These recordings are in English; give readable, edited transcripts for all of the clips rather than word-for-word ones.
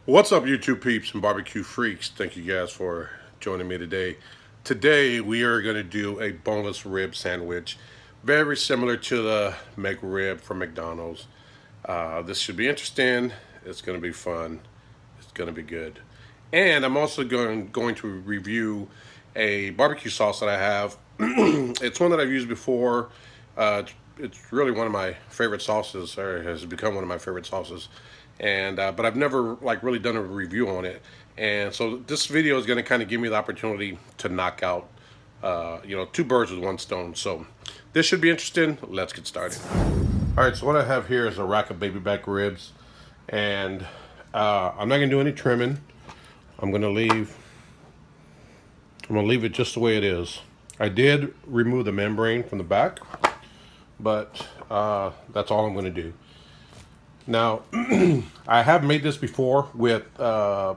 What's up, YouTube peeps and barbecue freaks? Thank you guys for joining me today. Today we are going to do a boneless rib sandwich, very similar to the McRib from McDonald's. This should be interesting. It's going to be fun. It's going to be good. And I'm also going to review a barbecue sauce that I have. It's one that I've used before. It's really one of my favorite sauces, or has become one of my favorite sauces. And but I've never really done a review on it, and so this video is going to kind of give me the opportunity to knock out two birds with one stone. So this should be interesting. Let's get started. All right, so what I have here is a rack of baby back ribs, and I'm not going to do any trimming. I'm going to leave it just the way it is. I did remove the membrane from the back, but that's all I'm going to do. Now, I have made this before with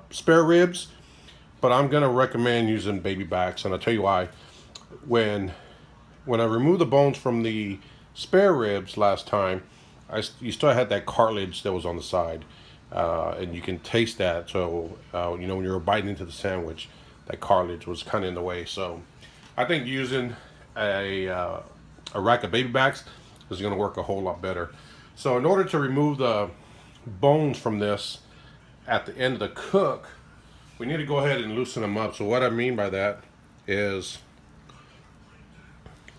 spare ribs, but I'm going to recommend using baby backs, and I'll tell you why. When I removed the bones from the spare ribs last time, you still had that cartilage that was on the side, and you can taste that. So, when you were biting into the sandwich, that cartilage was kind of in the way. So, I think using a rack of baby backs is going to work a whole lot better. So in order to remove the bones from this at the end of the cook, we need to go ahead and loosen them up. So what I mean by that is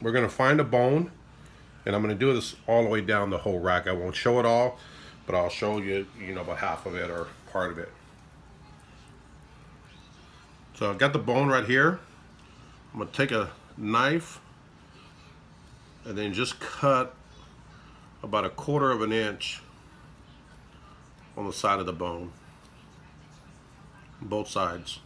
we're going to find a bone, and I'm going to do this all the way down the whole rack. I won't show it all, but I'll show you, about half of it or part of it. So I've got the bone right here. I'm going to take a knife and then just cut about 1/4 of an inch on the side of the bone, both sides.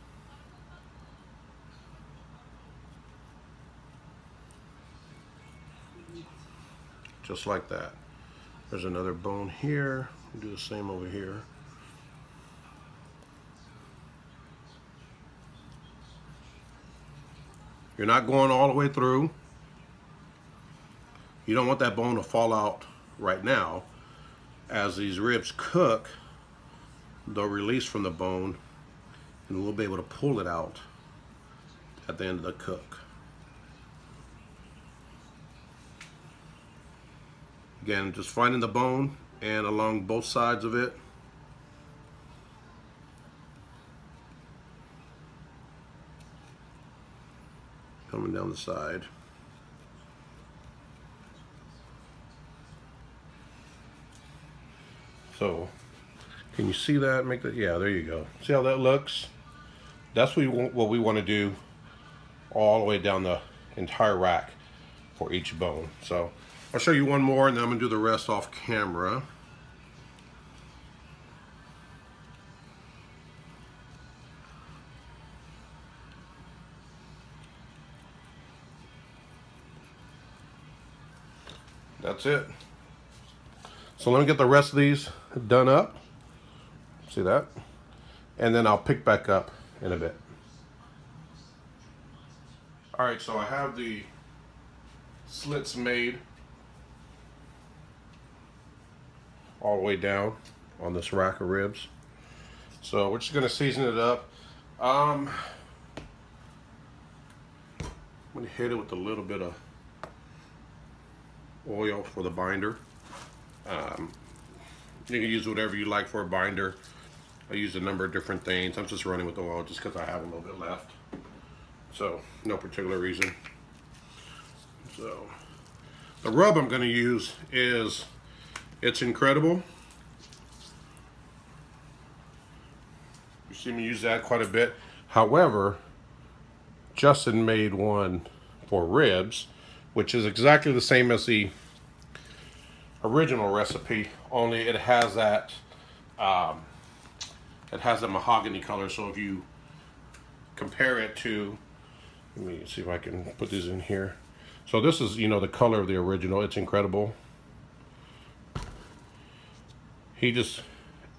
Just like that. There's another bone here. We'll do the same over here. You're not going all the way through. You don't want that bone to fall out right now. As these ribs cook, they'll release from the bone, and we'll be able to pull it out at the end of the cook. Again, just finding the bone and along both sides of it. Coming down the side. So, can you see that? Make that, yeah, there you go. See how that looks? That's what we want to do all the way down the entire rack for each bone. So, I'll show you one more, and then I'm going to do the rest off camera. That's it. So let me get the rest of these done up. See that? And then I'll pick back up in a bit. All right, so I have the slits made all the way down on this rack of ribs. So we're just gonna season it up. I'm gonna hit it with a little bit of oil for the binder. You can use whatever you like for a binder. I use a number of different things. I'm just running with oil just because I have a little bit left. So, no particular reason. So, the rub I'm going to use is, it's incredible. You see me use that quite a bit. However, Justin made one for ribs, which is exactly the same as the original recipe, only it has that mahogany color. So if you compare it to, let me see if I can put these in here. So this is, the color of the original. It's incredible. He just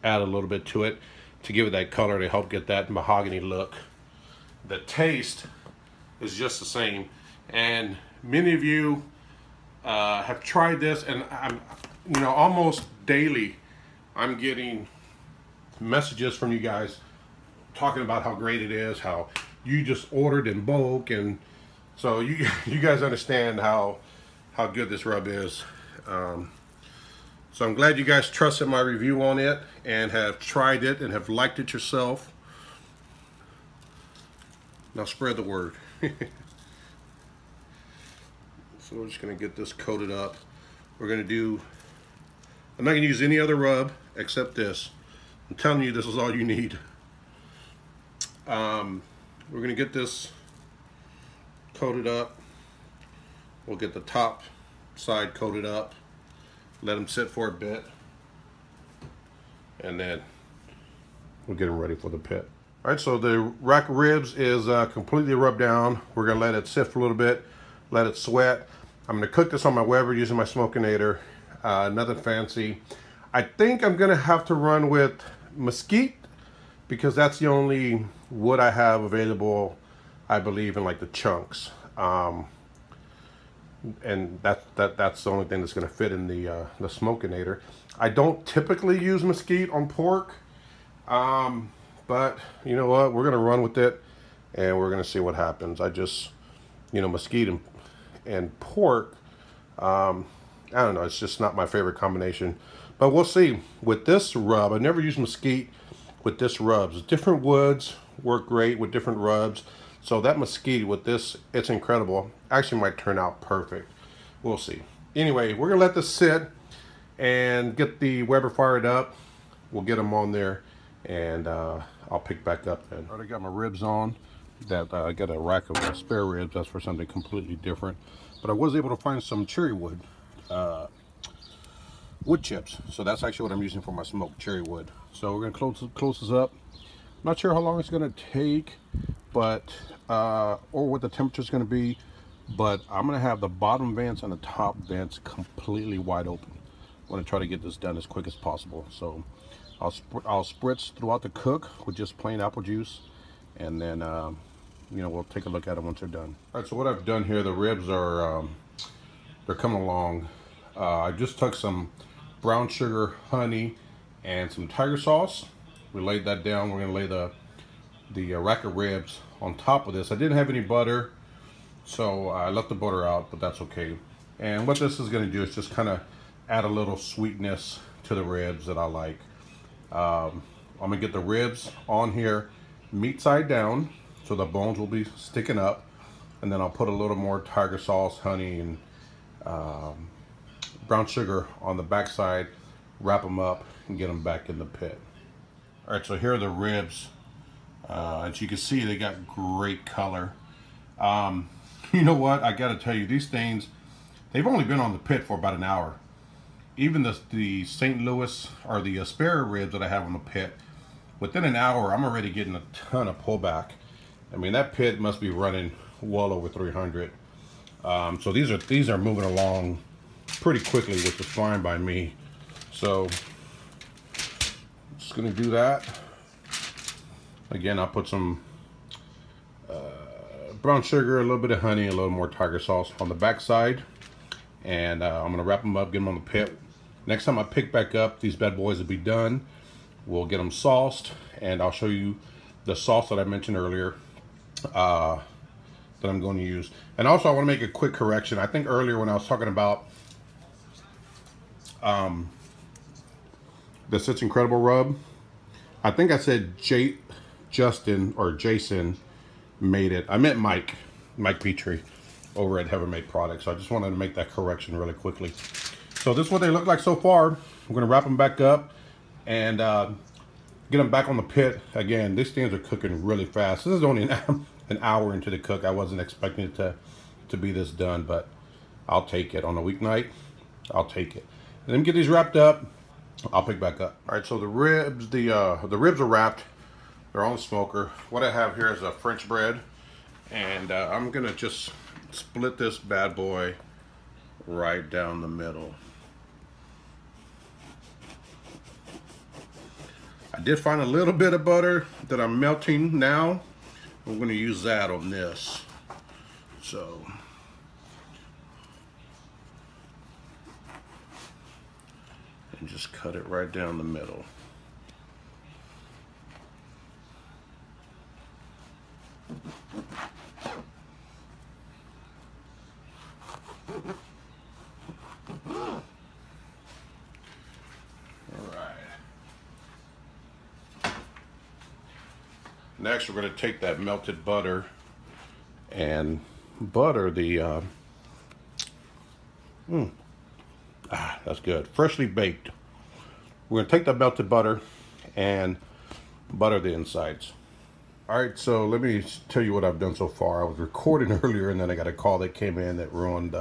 added a little bit to it to give it that color, to help get that mahogany look. The taste is just the same, and many of you have tried this, and I'm, almost daily I'm getting messages from you guys talking about how great it is, how you just ordered in bulk, and so you guys understand how good this rub is. So I'm glad you guys trusted my review on it and have tried it and have liked it yourself. Now spread the word. So we're just gonna get this coated up. We're gonna do, I'm not gonna use any other rub except this. I'm telling you, this is all you need. We're gonna get this coated up. We'll get the top side coated up, let them sit for a bit, and then we'll get them ready for the pit. All right, so the rack of ribs is completely rubbed down. We're gonna let it sit for a little bit, let it sweat. I'm gonna cook this on my Weber using my Smokinator, nothing fancy. I think I'm gonna have to run with mesquite because that's the only wood I have available, I believe, in like the chunks. And that's the only thing that's going to fit in the Smokinator. I don't typically use mesquite on pork, but you know what? We're going to run with it, and we're going to see what happens. I just, you know, mesquite and pork, I don't know. It's just not my favorite combination, but we'll see. With this rub, I never use mesquite with this rubs. Different woods work great with different rubs. So that mesquite with this, it's incredible. Actually might turn out perfect. We'll see. Anyway, we're gonna let this sit and get the Weber fired up. We'll get them on there, and I'll pick back up then. Already got my ribs on. I got a rack of spare ribs. That's for something completely different. But I was able to find some cherry wood chips. So that's actually what I'm using for my smoked cherry wood. So we're gonna close this up. I'm not sure how long it's gonna take, but or what the temperature is going to be, but I'm going to have the bottom vents and the top vents completely wide open. I want to try to get this done as quick as possible. So I'll spritz throughout the cook with just plain apple juice, and then you know, we'll take a look at them once they're done. All right, so what I've done here, the ribs are they're coming along. I just took some brown sugar, honey, and some tiger sauce. We laid that down. We're going to lay the rack of ribs on top of this. I didn't have any butter, so I left the butter out, but that's okay. And what this is going to do is just kind of add a little sweetness to the ribs that I like. I'm going to get the ribs on here meat side down, so the bones will be sticking up, and then I'll put a little more tiger sauce, honey, and brown sugar on the back side, wrap them up, and get them back in the pit. All right, so here are the ribs. As you can see, they got great color. You know what? I got to tell you, these things, they've only been on the pit for about an hour. Even the St. Louis or the spare ribs that I have on the pit, within an hour, I'm already getting a ton of pullback. I mean, that pit must be running well over 300. So these are moving along pretty quickly, which is fine by me. So just gonna do that. Again, I'll put some brown sugar, a little bit of honey, a little more tiger sauce on the back side, and I'm gonna wrap them up, get them on the pit. Next time I pick back up, these bad boys will be done. We'll get them sauced, and I'll show you the sauce that I mentioned earlier that I'm going to use. And also, I want to make a quick correction. I think earlier when I was talking about the It's Incredible rub, I think I said Justin or Jason made it. I meant Mike Petrie over at Heaven Made Products. So I just wanted to make that correction really quickly. So this is what they look like so far. I'm going to wrap them back up and get them back on the pit. Again, these things are cooking really fast. This is only an hour into the cook. I wasn't expecting it to be this done, but I'll take it on a weeknight. I'll take it. And then get these wrapped up. I'll pick back up. All right, so the ribs are wrapped. They're on the smoker. What I have here is a French bread, and I'm gonna just split this bad boy right down the middle. I did find a little bit of butter that I'm melting now. I'm gonna use that on this. So and just cut it right down the middle. Next, we're going to take that melted butter and butter the, that's good, freshly baked. We're going to take the melted butter and butter the insides. Alright, so let me tell you what I've done so far. I was recording earlier and then I got a call that came in that ruined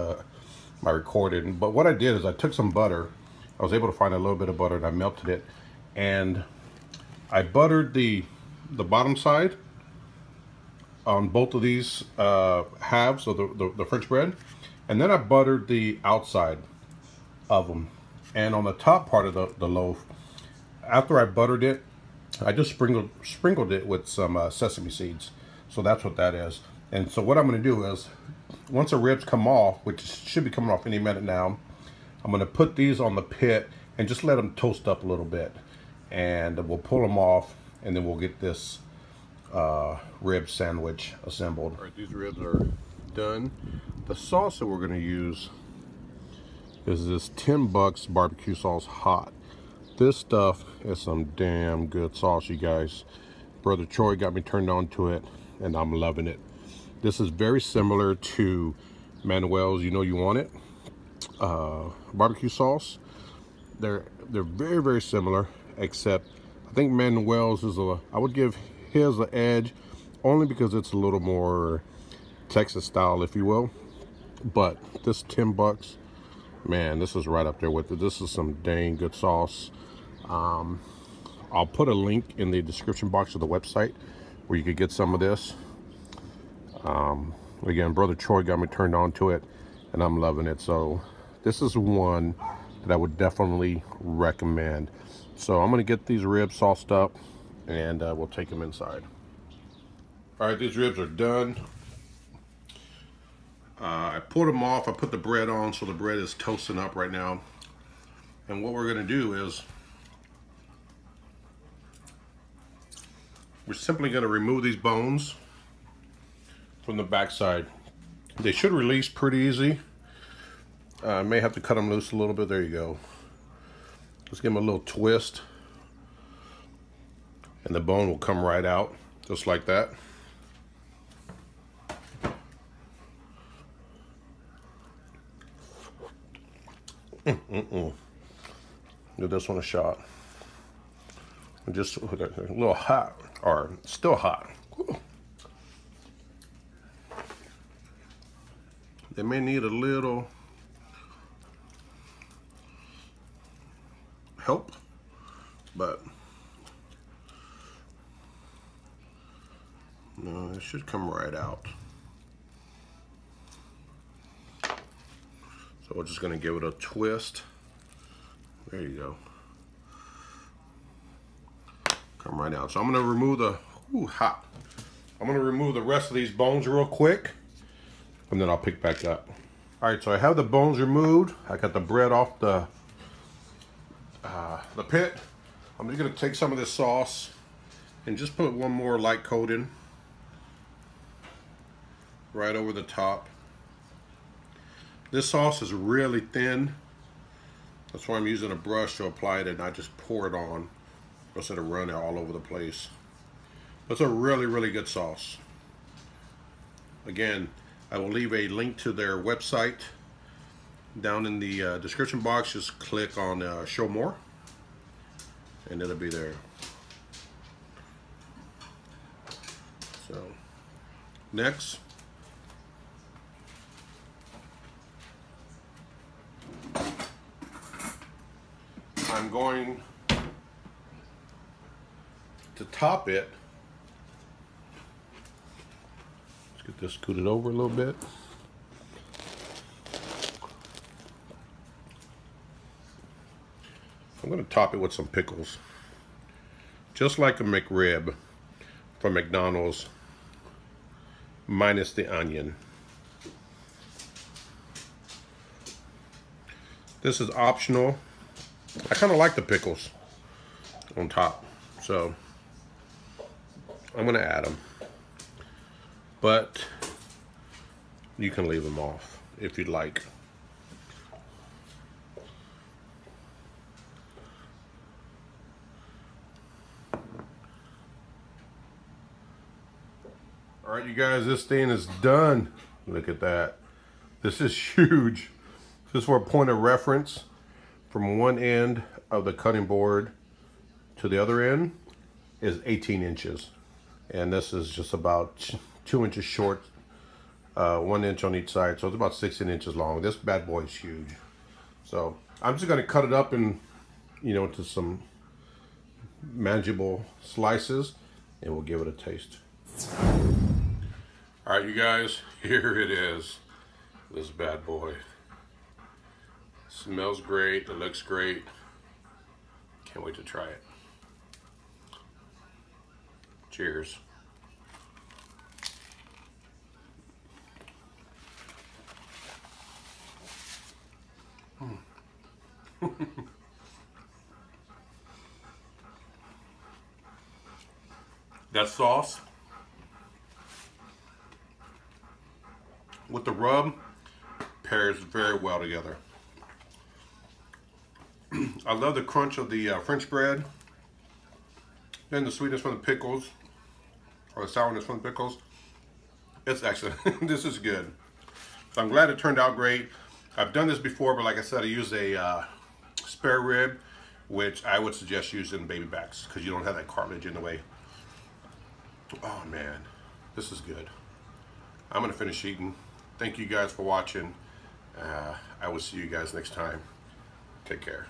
my recording. But what I did is I took some butter. I was able to find a little bit of butter and I melted it. And I buttered the bottom side on both of these halves of the French bread, and then I buttered the outside of them. And on the top part of the loaf, after I buttered it, I just sprinkled it with some sesame seeds. So that's what that is. And so what I'm going to do is, once the ribs come off, which should be coming off any minute now, I'm going to put these on the pit and just let them toast up a little bit, and we'll pull them off, and then we'll get this rib sandwich assembled. All right, these ribs are done. The sauce that we're going to use is this $10 barbecue sauce hot. This stuff is some damn good sauce, you guys. Brother Troy got me turned on to it, and I'm loving it. This is very similar to Manuel's You Know You Want It barbecue sauce. They're very, very similar, except I think Manuel's is I would give his an edge only because it's a little more Texas style, if you will. But this $10, man, this is right up there with it. This is some dang good sauce. I'll put a link in the description box of the website where you could get some of this. Again, Brother Troy got me turned on to it, and I'm loving it. So this is one that I would definitely recommend. So I'm going to get these ribs sauced up, and we'll take them inside. All right, these ribs are done. I pulled them off. I put the bread on, so the bread is toasting up right now. And what we're going to do is we're simply going to remove these bones from the backside. They should release pretty easy. I may have to cut them loose a little bit. There you go. Just give them a little twist, and the bone will come right out, just like that. Give this one a shot. Just a little hot, or still hot. Whew. They may need a little help, but no, it should come right out. So we're just going to give it a twist. There you go. Come right out. So I'm going to remove the I'm going to remove the rest of these bones real quick, and then I'll pick back up. All right, so I have the bones removed. I got the bread off the pit. I'm just going to take some of this sauce and just put one more light coating right over the top. This sauce is really thin. That's why I'm using a brush to apply it and not just pour it on instead of running it all over the place. It's a really, really good sauce. Again, I will leave a link to their website down in the description box. Just click on show more and it'll be there. So next, I'm going to top it. Let's get this scooted over a little bit. I'm going to top it with some pickles, just like a McRib from McDonald's, minus the onion. This is optional. I kind of like the pickles on top, so I'm going to add them. but you can leave them off if you'd like. All right, you guys, this thing is done. Look at that. This is huge. Just for a point of reference, from one end of the cutting board to the other end is 18 inches. And this is just about 2 inches short, 1 inch on each side. So it's about 16 inches long. This bad boy is huge. So I'm just gonna cut it up in, into some manageable slices, and we'll give it a taste. All right, you guys, here it is. This bad boy. Smells great, it looks great. Can't wait to try it. Cheers. That sauce with the rub pairs very well together. I love the crunch of the French bread, then the sweetness from the pickles, or the sourness from the pickles. It's excellent. This is good. So I'm glad it turned out great. I've done this before, but like I said, I used a spare rib, which I would suggest using baby backs because you don't have that cartilage in the way. Oh man, this is good. I'm gonna finish eating. Thank you guys for watching. I will see you guys next time. Take care.